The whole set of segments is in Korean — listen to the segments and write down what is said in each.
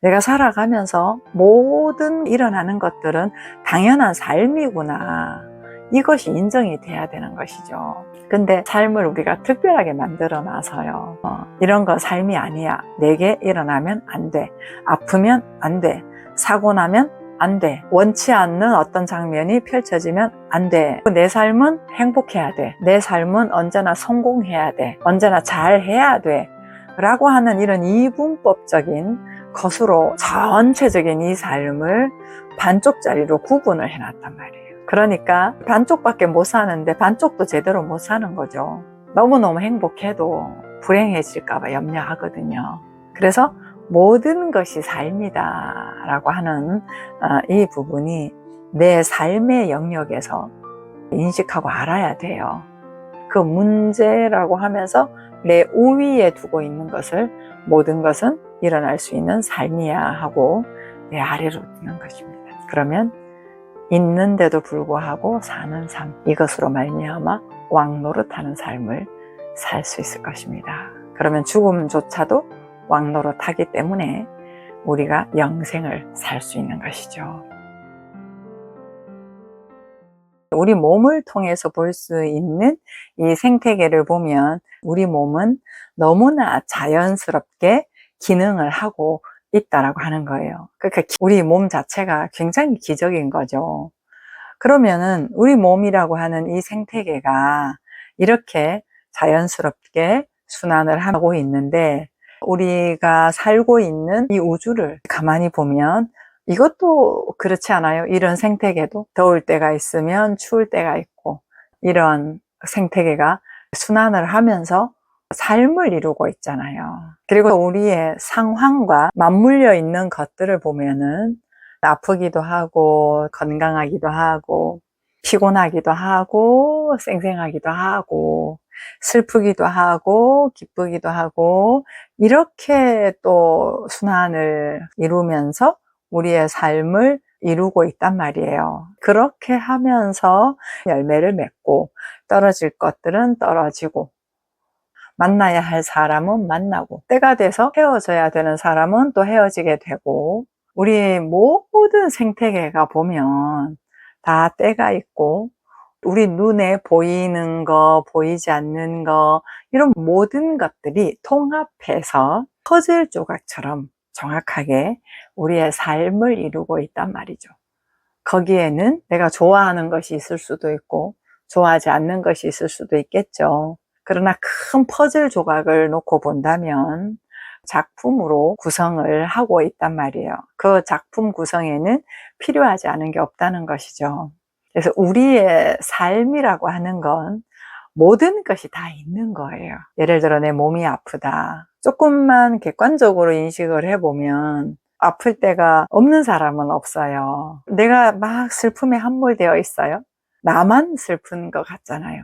내가 살아가면서 모든 일어나는 것들은 당연한 삶이구나. 이것이 인정이 돼야 되는 것이죠. 근데 삶을 우리가 특별하게 만들어 놔서요. 이런 거 삶이 아니야. 내게 일어나면 안 돼. 아프면 안 돼. 사고 나면 안 돼. 원치 않는 어떤 장면이 펼쳐지면 안 돼. 내 삶은 행복해야 돼. 내 삶은 언제나 성공해야 돼. 언제나 잘해야 돼. 라고 하는 이런 이분법적인 것으로 전체적인 이 삶을 반쪽짜리로 구분을 해놨단 말이에요. 그러니까 반쪽밖에 못 사는데 반쪽도 제대로 못 사는 거죠. 너무너무 행복해도 불행해질까 봐 염려하거든요. 그래서 모든 것이 삶이다 라고 하는 이 부분이 내 삶의 영역에서 인식하고 알아야 돼요. 그 문제라고 하면서 내 우위에 두고 있는 것을 모든 것은 일어날 수 있는 삶이야 하고 내 아래로 두는 것입니다. 그러면 있는데도 불구하고 사는 삶, 이것으로 말미암아 왕노릇하는 삶을 살 수 있을 것입니다. 그러면 죽음조차도 왕노릇하기 때문에 우리가 영생을 살 수 있는 것이죠. 우리 몸을 통해서 볼 수 있는 이 생태계를 보면 우리 몸은 너무나 자연스럽게 기능을 하고 있다라고 하는 거예요. 그러니까 우리 몸 자체가 굉장히 기적인 거죠. 그러면은 우리 몸이라고 하는 이 생태계가 이렇게 자연스럽게 순환을 하고 있는데 우리가 살고 있는 이 우주를 가만히 보면 이것도 그렇지 않아요? 이런 생태계도 더울 때가 있으면 추울 때가 있고 이런 생태계가 순환을 하면서 삶을 이루고 있잖아요. 그리고 우리의 상황과 맞물려 있는 것들을 보면은 아프기도 하고 건강하기도 하고 피곤하기도 하고 쌩쌩하기도 하고 슬프기도 하고 기쁘기도 하고 이렇게 또 순환을 이루면서 우리의 삶을 이루고 있단 말이에요. 그렇게 하면서 열매를 맺고 떨어질 것들은 떨어지고 만나야 할 사람은 만나고 때가 돼서 헤어져야 되는 사람은 또 헤어지게 되고 우리 모든 생태계가 보면 다 때가 있고 우리 눈에 보이는 거, 보이지 않는 거 이런 모든 것들이 통합해서 퍼즐 조각처럼 정확하게 우리의 삶을 이루고 있단 말이죠. 거기에는 내가 좋아하는 것이 있을 수도 있고 좋아하지 않는 것이 있을 수도 있겠죠. 그러나 큰 퍼즐 조각을 놓고 본다면 작품으로 구성을 하고 있단 말이에요. 그 작품 구성에는 필요하지 않은 게 없다는 것이죠. 그래서 우리의 삶이라고 하는 건 모든 것이 다 있는 거예요. 예를 들어 내 몸이 아프다. 조금만 객관적으로 인식을 해보면 아플 때가 없는 사람은 없어요. 내가 막 슬픔에 함몰되어 있어요. 나만 슬픈 것 같잖아요.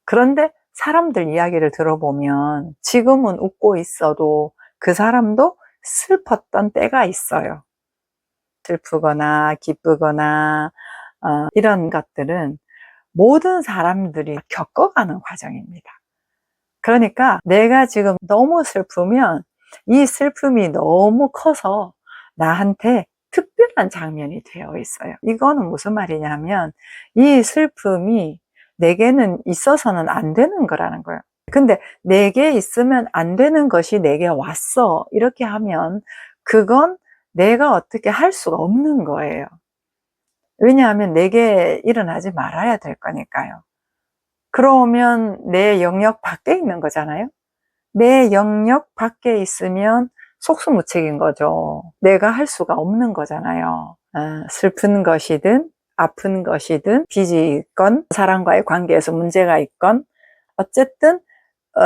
그런데 사람들 이야기를 들어보면 지금은 웃고 있어도 그 사람도 슬펐던 때가 있어요. 슬프거나 기쁘거나 이런 것들은 모든 사람들이 겪어가는 과정입니다. 그러니까 내가 지금 너무 슬프면 이 슬픔이 너무 커서 나한테 특별한 장면이 되어 있어요. 이거는 무슨 말이냐면 이 슬픔이 내게는 있어서는 안 되는 거라는 거예요. 근데 내게 있으면 안 되는 것이 내게 왔어. 이렇게 하면 그건 내가 어떻게 할 수가 없는 거예요. 왜냐하면 내게 일어나지 말아야 될 거니까요. 그러면 내 영역 밖에 있는 거잖아요. 내 영역 밖에 있으면 속수무책인 거죠. 내가 할 수가 없는 거잖아요. 슬픈 것이든 아픈 것이든 빚이 있건 사람과의 관계에서 문제가 있건 어쨌든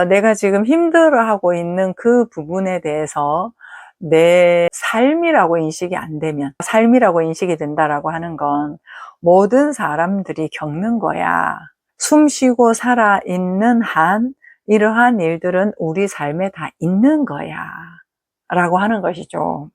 내가 지금 힘들어하고 있는 그 부분에 대해서 내 삶이라고 인식이 안 되면 삶이라고 인식이 된다라고 하는 건 모든 사람들이 겪는 거야. 숨 쉬고 살아있는 한 이러한 일들은 우리 삶에 다 있는 거야 라고 하는 것이죠.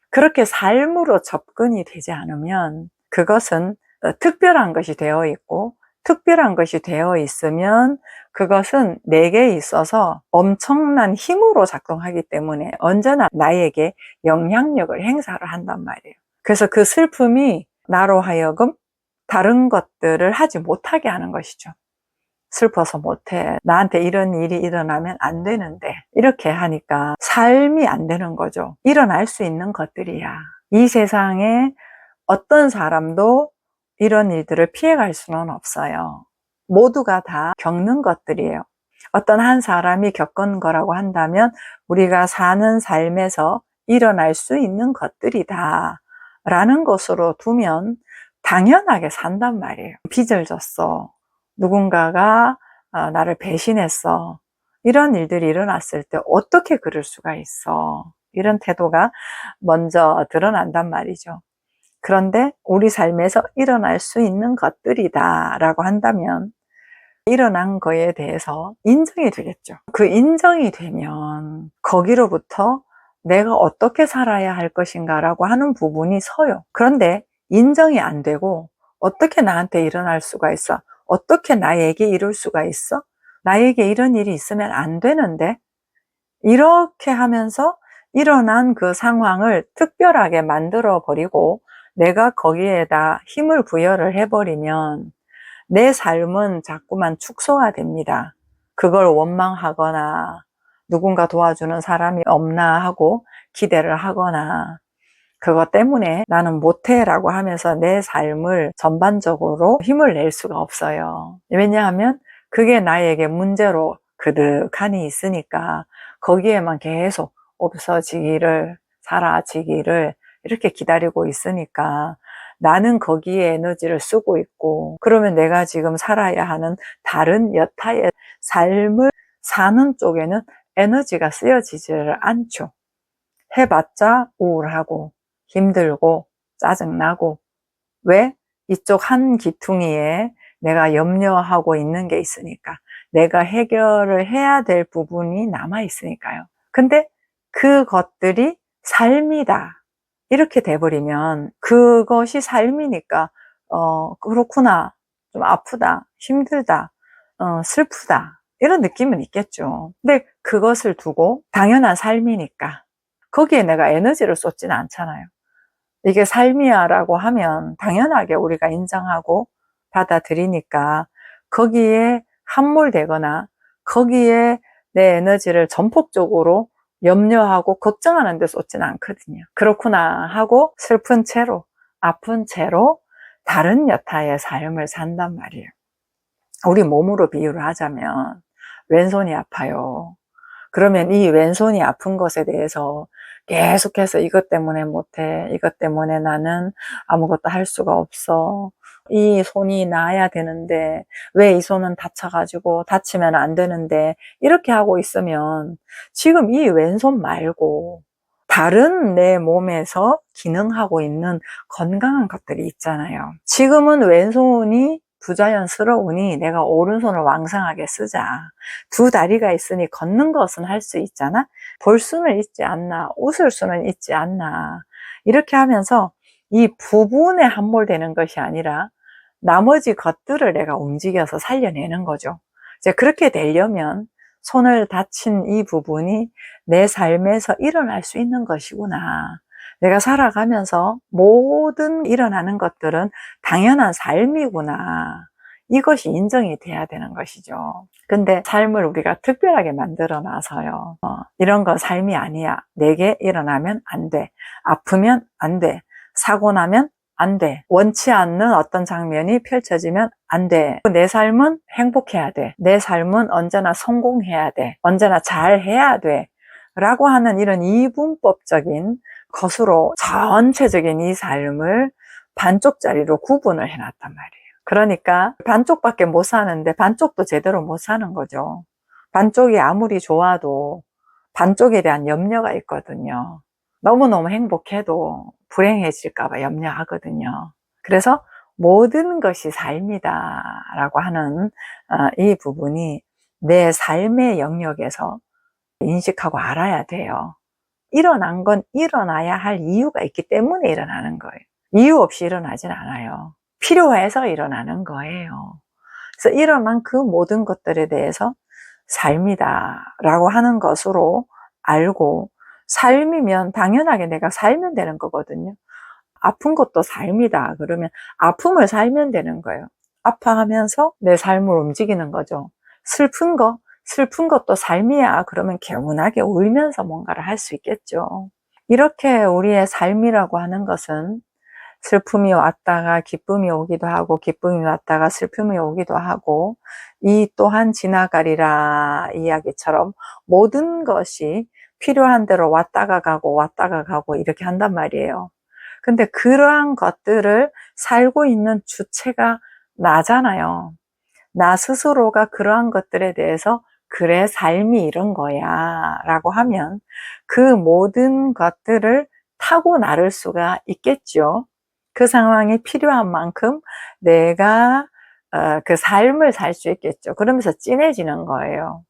그렇게 삶으로 접근이 되지 않으면 그것은 특별한 것이 되어 있고 특별한 것이 되어 있으면 그것은 내게 있어서 엄청난 힘으로 작동하기 때문에 언제나 나에게 영향력을 행사를 한단 말이에요. 그래서 그 슬픔이 나로 하여금 다른 것들을 하지 못하게 하는 것이죠. 슬퍼서 못해. 나한테 이런 일이 일어나면 안 되는데. 이렇게 하니까 삶이 안 되는 거죠. 일어날 수 있는 것들이야. 이 세상에 어떤 사람도 이런 일들을 피해갈 수는 없어요. 모두가 다 겪는 것들이에요. 어떤 한 사람이 겪은 거라고 한다면 우리가 사는 삶에서 일어날 수 있는 것들이다 라는 것으로 두면 당연하게 산단 말이에요. 빚을 졌어. 누군가가 나를 배신했어. 이런 일들이 일어났을 때 어떻게 그럴 수가 있어. 이런 태도가 먼저 드러난단 말이죠. 그런데 우리 삶에서 일어날 수 있는 것들이다 라고 한다면 일어난 거에 대해서 인정이 되겠죠. 그 인정이 되면 거기로부터 내가 어떻게 살아야 할 것인가 라고 하는 부분이 서요. 그런데 인정이 안 되고 어떻게 나한테 일어날 수가 있어? 어떻게 나에게 이룰 수가 있어? 나에게 이런 일이 있으면 안 되는데? 이렇게 하면서 일어난 그 상황을 특별하게 만들어 버리고 내가 거기에다 힘을 부여를 해버리면 내 삶은 자꾸만 축소화됩니다. 그걸 원망하거나 누군가 도와주는 사람이 없나 하고 기대를 하거나 그것 때문에 나는 못해라고 하면서 내 삶을 전반적으로 힘을 낼 수가 없어요. 왜냐하면 그게 나에게 문제로 그득하니 있으니까 거기에만 계속 없어지기를, 사라지기를 이렇게 기다리고 있으니까 나는 거기에 에너지를 쓰고 있고 그러면 내가 지금 살아야 하는 다른 여타의 삶을 사는 쪽에는 에너지가 쓰여지지를 않죠. 해봤자 우울하고 힘들고 짜증나고 왜? 이쪽 한 기퉁이에 내가 염려하고 있는 게 있으니까 내가 해결을 해야 될 부분이 남아 있으니까요. 근데 그것들이 삶이다 이렇게 돼버리면 그것이 삶이니까 그렇구나 좀 아프다 힘들다 슬프다 이런 느낌은 있겠죠. 근데 그것을 두고 당연한 삶이니까 거기에 내가 에너지를 쏟지는 않잖아요. 이게 삶이야 라고 하면 당연하게 우리가 인정하고 받아들이니까 거기에 함몰되거나 거기에 내 에너지를 전폭적으로 염려하고 걱정하는 데 쏟지는 않거든요. 그렇구나 하고 슬픈 채로 아픈 채로 다른 여타의 삶을 산단 말이에요. 우리 몸으로 비유를 하자면 왼손이 아파요. 그러면 이 왼손이 아픈 것에 대해서 계속해서 이것 때문에 못해, 이것 때문에 나는 아무것도 할 수가 없어, 이 손이 나아야 되는데 왜 이 손은 다쳐가지고 다치면 안 되는데 이렇게 하고 있으면 지금 이 왼손 말고 다른 내 몸에서 기능하고 있는 건강한 것들이 있잖아요. 지금은 왼손이 부자연스러우니 내가 오른손을 왕성하게 쓰자. 두 다리가 있으니 걷는 것은 할 수 있잖아. 볼 수는 있지 않나, 웃을 수는 있지 않나. 이렇게 하면서 이 부분에 함몰되는 것이 아니라 나머지 것들을 내가 움직여서 살려내는 거죠. 이제 그렇게 되려면 손을 다친 이 부분이 내 삶에서 일어날 수 있는 것이구나. 내가 살아가면서 모든 일어나는 것들은 당연한 삶이구나. 이것이 인정이 돼야 되는 것이죠. 근데 삶을 우리가 특별하게 만들어 놔서요. 이런 건 삶이 아니야. 내게 일어나면 안 돼. 아프면 안 돼. 사고 나면 안 돼. 원치 않는 어떤 장면이 펼쳐지면 안 돼. 내 삶은 행복해야 돼. 내 삶은 언제나 성공해야 돼. 언제나 잘해야 돼. 라고 하는 이런 이분법적인 것으로 전체적인 이 삶을 반쪽짜리로 구분을 해놨단 말이에요. 그러니까 반쪽밖에 못 사는데 반쪽도 제대로 못 사는 거죠. 반쪽이 아무리 좋아도 반쪽에 대한 염려가 있거든요. 너무너무 행복해도 불행해질까 봐 염려하거든요. 그래서 모든 것이 삶이다 라고 하는 이 부분이 내 삶의 영역에서 인식하고 알아야 돼요. 일어난 건 일어나야 할 이유가 있기 때문에 일어나는 거예요. 이유 없이 일어나진 않아요. 필요해서 일어나는 거예요. 그래서 일어난 그 모든 것들에 대해서 삶이다 라고 하는 것으로 알고, 삶이면 당연하게 내가 살면 되는 거거든요. 아픈 것도 삶이다 그러면 아픔을 살면 되는 거예요. 아파하면서 내 삶을 움직이는 거죠. 슬픈 것도 삶이야 그러면 개운하게 울면서 뭔가를 할 수 있겠죠. 이렇게 우리의 삶이라고 하는 것은 슬픔이 왔다가 기쁨이 오기도 하고, 기쁨이 왔다가 슬픔이 오기도 하고, 이 또한 지나가리라 이야기처럼 모든 것이 필요한 대로 왔다가 가고 이렇게 한단 말이에요. 근데 그러한 것들을 살고 있는 주체가 나잖아요. 나 스스로가 그러한 것들에 대해서 그래 삶이 이런 거야 라고 하면 그 모든 것들을 타고 나를 수가 있겠죠. 그 상황이 필요한 만큼 내가 그 삶을 살 수 있겠죠. 그러면서 진해지는 거예요.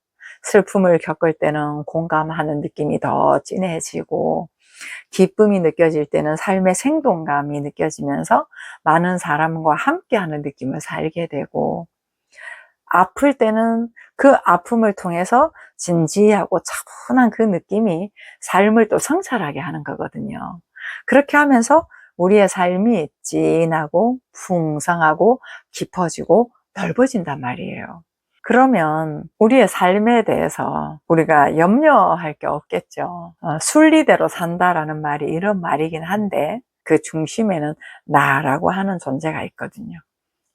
슬픔을 겪을 때는 공감하는 느낌이 더 진해지고, 기쁨이 느껴질 때는 삶의 생동감이 느껴지면서 많은 사람과 함께하는 느낌을 살게 되고, 아플 때는 그 아픔을 통해서 진지하고 차분한 그 느낌이 삶을 또 성찰하게 하는 거거든요. 그렇게 하면서 우리의 삶이 진하고 풍성하고 깊어지고 넓어진단 말이에요. 그러면 우리의 삶에 대해서 우리가 염려할 게 없겠죠. 순리대로 산다라는 말이 이런 말이긴 한데, 그 중심에는 나라고 하는 존재가 있거든요.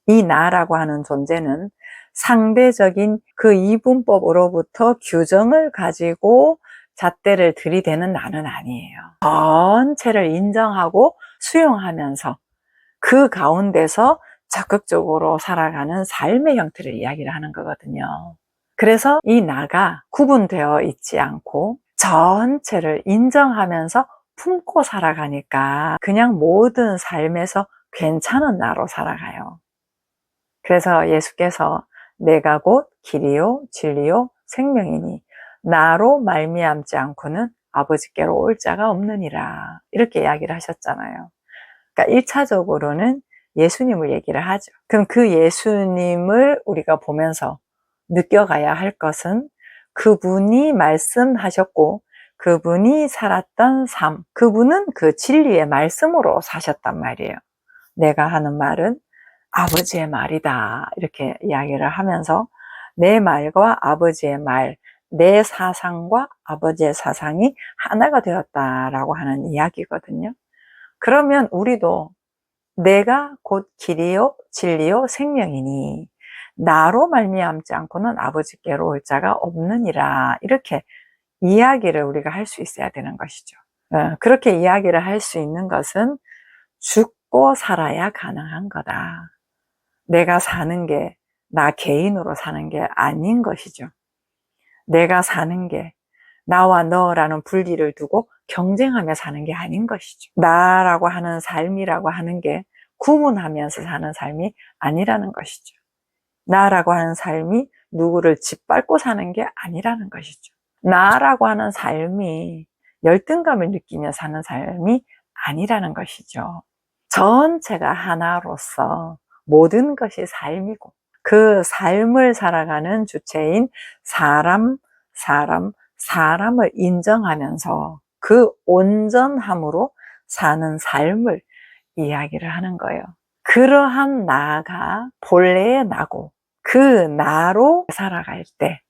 이 나라고 하는 존재는 상대적인 그 이분법으로부터 규정을 가지고 잣대를 들이대는 나는 아니에요. 전체를 인정하고 수용하면서 그 가운데서 적극적으로 살아가는 삶의 형태를 이야기를 하는 거거든요. 그래서 이 나가 구분되어 있지 않고 전체를 인정하면서 품고 살아가니까 그냥 모든 삶에서 괜찮은 나로 살아가요. 그래서 예수께서 내가 곧 길이요 진리요 생명이니 나로 말미암지 않고는 아버지께로 올 자가 없느니라, 이렇게 이야기를 하셨잖아요. 그러니까 1차적으로는 예수님을 얘기를 하죠. 그럼 그 예수님을 우리가 보면서 느껴가야 할 것은 그분이 말씀하셨고 그분이 살았던 삶, 그분은 그 진리의 말씀으로 사셨단 말이에요. 내가 하는 말은 아버지의 말이다 이렇게 이야기를 하면서 내 말과 아버지의 말, 내 사상과 아버지의 사상이 하나가 되었다라고 하는 이야기거든요. 그러면 우리도 내가 곧 길이요 진리요 생명이니 나로 말미암지 않고는 아버지께로 올 자가 없느니라, 이렇게 이야기를 우리가 할 수 있어야 되는 것이죠. 그렇게 이야기를 할 수 있는 것은 죽고 살아야 가능한 거다. 내가 사는 게 나 개인으로 사는 게 아닌 것이죠. 내가 사는 게 나와 너라는 분리를 두고 경쟁하며 사는 게 아닌 것이죠. 나라고 하는 삶이라고 하는 게 구분하면서 사는 삶이 아니라는 것이죠. 나라고 하는 삶이 누구를 짓밟고 사는 게 아니라는 것이죠. 나라고 하는 삶이 열등감을 느끼며 사는 삶이 아니라는 것이죠. 전체가 하나로서 모든 것이 삶이고 그 삶을 살아가는 주체인 사람을 인정하면서 그 온전함으로 사는 삶을 이야기를 하는 거예요. 그러한 나가 본래의 나고 그 나로 살아갈 때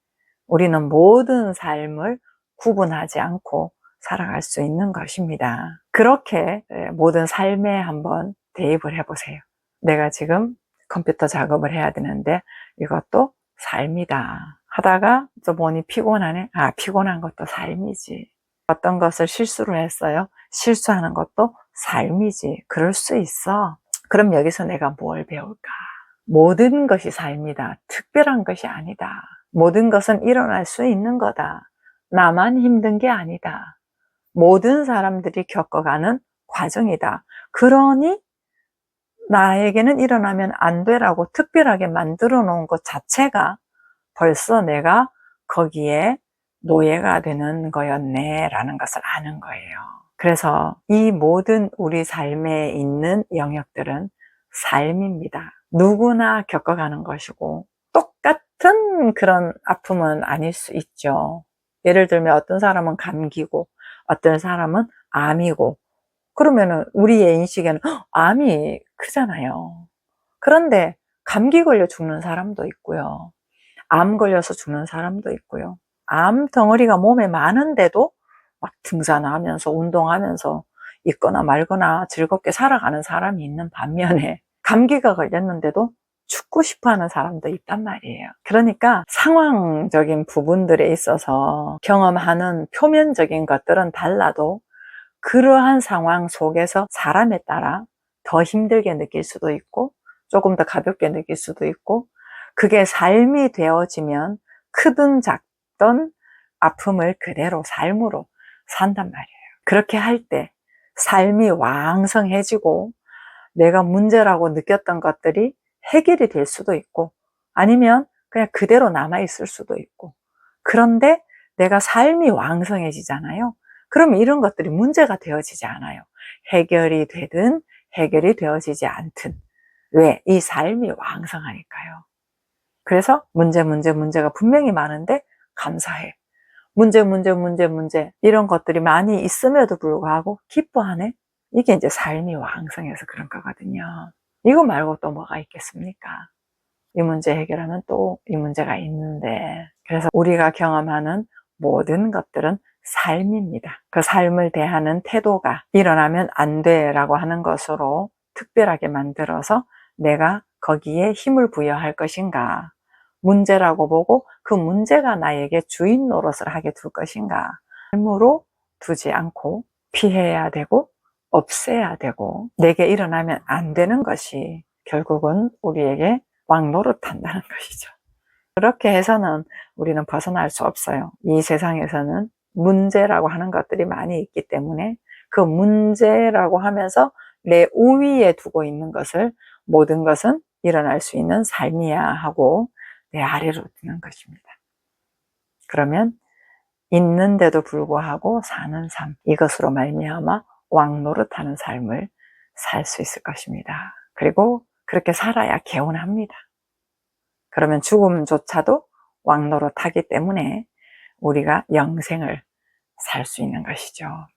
우리는 모든 삶을 구분하지 않고 살아갈 수 있는 것입니다. 그렇게 모든 삶에 한번 대입을 해보세요. 내가 지금 컴퓨터 작업을 해야 되는데 이것도 삶이다 하다가 또 보니 피곤하네. 피곤한 것도 삶이지. 어떤 것을 실수를 했어요. 실수하는 것도 삶이지. 그럴 수 있어. 그럼 여기서 내가 뭘 배울까? 모든 것이 삶이다. 특별한 것이 아니다. 모든 것은 일어날 수 있는 거다. 나만 힘든 게 아니다. 모든 사람들이 겪어가는 과정이다. 그러니 나에게는 일어나면 안 되라고 특별하게 만들어 놓은 것 자체가 벌써 내가 거기에 노예가 되는 거였네 라는 것을 아는 거예요. 그래서 이 모든 우리 삶에 있는 영역들은 삶입니다. 누구나 겪어가는 것이고 같은 그런 아픔은 아닐 수 있죠. 예를 들면 어떤 사람은 감기고 어떤 사람은 암이고, 그러면은 우리의 인식에는 암이 크잖아요. 그런데 감기 걸려 죽는 사람도 있고요. 암 걸려서 죽는 사람도 있고요. 암 덩어리가 몸에 많은데도 막 등산하면서 운동하면서 있거나 말거나 즐겁게 살아가는 사람이 있는 반면에, 감기가 걸렸는데도 죽고 싶어 하는 사람도 있단 말이에요. 그러니까 상황적인 부분들에 있어서 경험하는 표면적인 것들은 달라도 그러한 상황 속에서 사람에 따라 더 힘들게 느낄 수도 있고 조금 더 가볍게 느낄 수도 있고, 그게 삶이 되어지면 크든 작든 아픔을 그대로 삶으로 산단 말이에요. 그렇게 할 때 삶이 왕성해지고 내가 문제라고 느꼈던 것들이 해결이 될 수도 있고, 아니면 그냥 그대로 남아있을 수도 있고. 그런데 내가 삶이 왕성해지잖아요. 그럼 이런 것들이 문제가 되어지지 않아요. 해결이 되든 해결이 되어지지 않든. 왜? 이 삶이 왕성하니까요. 그래서 문제가 분명히 많은데 감사해. 문제 이런 것들이 많이 있음에도 불구하고 기뻐하네. 이게 이제 삶이 왕성해서 그런 거거든요. 이거 말고 또 뭐가 있겠습니까? 이 문제 해결하면 또 이 문제가 있는데, 그래서 우리가 경험하는 모든 것들은 삶입니다. 그 삶을 대하는 태도가 일어나면 안 돼라고 하는 것으로 특별하게 만들어서 내가 거기에 힘을 부여할 것인가, 문제라고 보고 그 문제가 나에게 주인 노릇을 하게 둘 것인가, 삶으로 두지 않고 피해야 되고 없애야 되고 내게 일어나면 안 되는 것이 결국은 우리에게 왕노릇한다는 것이죠. 그렇게 해서는 우리는 벗어날 수 없어요. 이 세상에서는 문제라고 하는 것들이 많이 있기 때문에 그 문제라고 하면서 내 우위에 두고 있는 것을, 모든 것은 일어날 수 있는 삶이야 하고 내 아래로 두는 것입니다. 그러면 있는데도 불구하고 사는 삶, 이것으로 말미암아 왕노릇하는 삶을 살 수 있을 것입니다. 그리고 그렇게 살아야 개운합니다. 그러면 죽음조차도 왕노릇하기 때문에 우리가 영생을 살 수 있는 것이죠.